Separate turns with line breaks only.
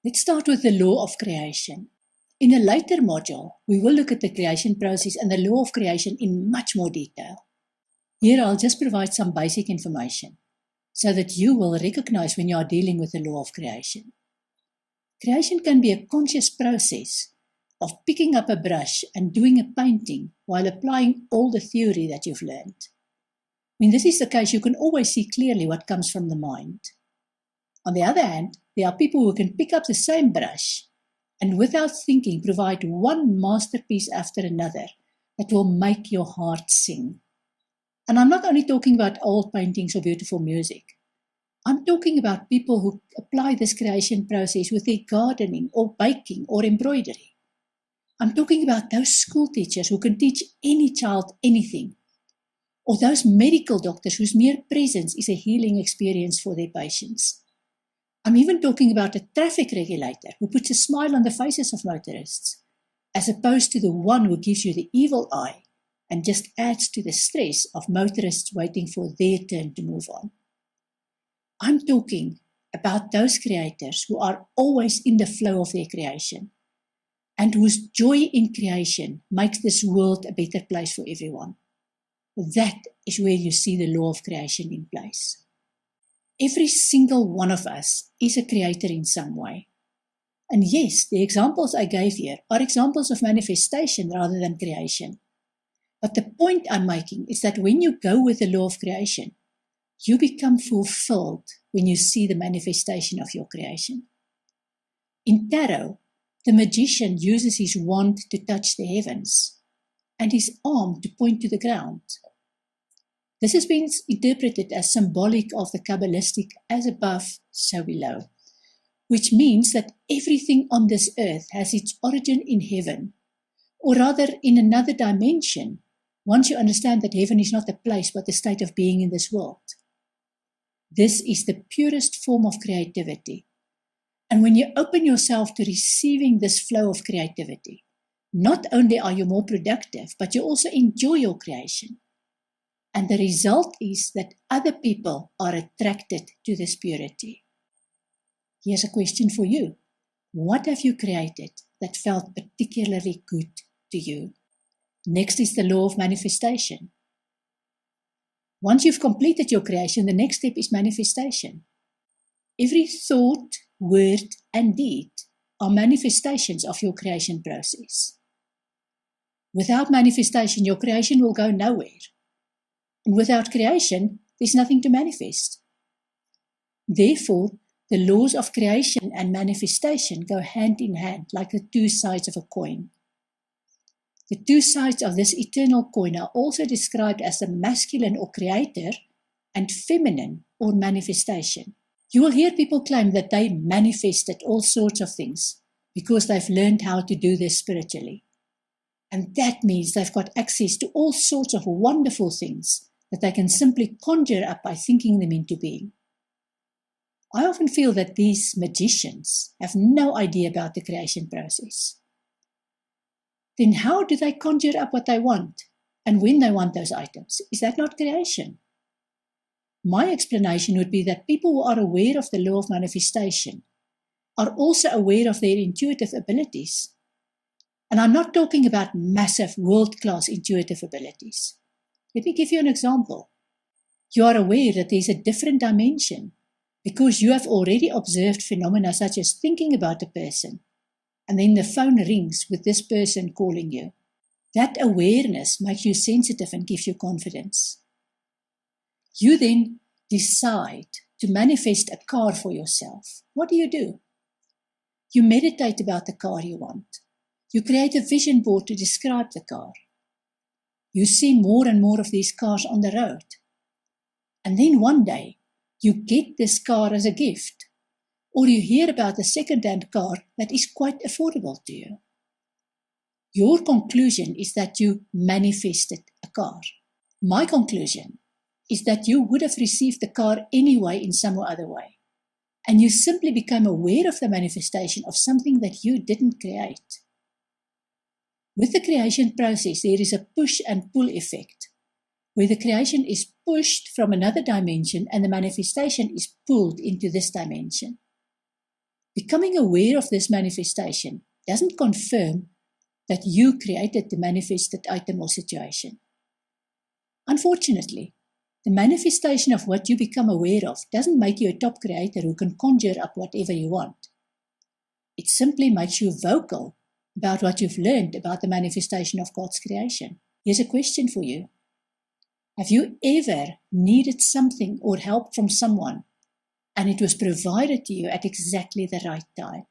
Let's start with the law of creation. In a later module, we will look at the creation process and the law of creation in much more detail. Here I'll just provide some basic information so that you will recognize when you are dealing with the law of creation. Creation can be a conscious process of picking up a brush and doing a painting while applying all the theory that you've learned. When this is the case, you can always see clearly what comes from the mind. On the other hand, there are people who can pick up the same brush and without thinking provide one masterpiece after another that will make your heart sing. And I'm not only talking about old paintings or beautiful music. I'm talking about people who apply this creation process with their gardening or baking or embroidery. I'm talking about those school teachers who can teach any child anything, or those medical doctors whose mere presence is a healing experience for their patients. I'm even talking about a traffic regulator who puts a smile on the faces of motorists, as opposed to the one who gives you the evil eye and just adds to the stress of motorists waiting for their turn to move on. I'm talking about those creators who are always in the flow of their creation and whose joy in creation makes this world a better place for everyone. That is where you see the law of creation in place. Every single one of us is a creator in some way. And yes, the examples I gave here are examples of manifestation rather than creation. But the point I'm making is that when you go with the law of creation, you become fulfilled when you see the manifestation of your creation. In tarot, the magician uses his wand to touch the heavens and his arm to point to the ground. This has been interpreted as symbolic of the Kabbalistic as above, so below, which means that everything on this earth has its origin in heaven, or rather in another dimension, once you understand that heaven is not a place but a state of being in this world. This is the purest form of creativity. And when you open yourself to receiving this flow of creativity, not only are you more productive, but you also enjoy your creation. And the result is that other people are attracted to this purity. Here's a question for you. What have you created that felt particularly good to you? Next is the law of manifestation. Once you've completed your creation, the next step is manifestation. Every thought, word, and deed are manifestations of your creation process. Without manifestation, your creation will go nowhere. And without creation, there's nothing to manifest. Therefore, the laws of creation and manifestation go hand in hand like the two sides of a coin. The two sides of this eternal coin are also described as the masculine or creator and feminine or manifestation. You will hear people claim that they manifested all sorts of things because they've learned how to do this spiritually. And that means they've got access to all sorts of wonderful things that they can simply conjure up by thinking them into being. I often feel that these magicians have no idea about the creation process. Then how do they conjure up what they want and when they want those items? Is that not creation? My explanation would be that people who are aware of the law of manifestation are also aware of their intuitive abilities. And I'm not talking about massive world-class intuitive abilities. Let me give you an example. You are aware that there is a different dimension because you have already observed phenomena such as thinking about a person, and then the phone rings with this person calling you. That awareness makes you sensitive and gives you confidence. You then decide to manifest a car for yourself. What do? You meditate about the car you want. You create a vision board to describe the car. You see more and more of these cars on the road. And then one day, you get this car as a gift, or you hear about a second-hand car that is quite affordable to you. Your conclusion is that you manifested a car. My conclusion is that you would have received the car anyway in some or other way, and you simply become aware of the manifestation of something that you didn't create. With the creation process, there is a push and pull effect, where the creation is pushed from another dimension and the manifestation is pulled into this dimension. Becoming aware of this manifestation doesn't confirm that you created the manifested item or situation. Unfortunately, the manifestation of what you become aware of doesn't make you a top creator who can conjure up whatever you want. It simply makes you vocal about what you've learned about the manifestation of God's creation. Here's a question for you. Have you ever needed something or help from someone and it was provided to you at exactly the right time?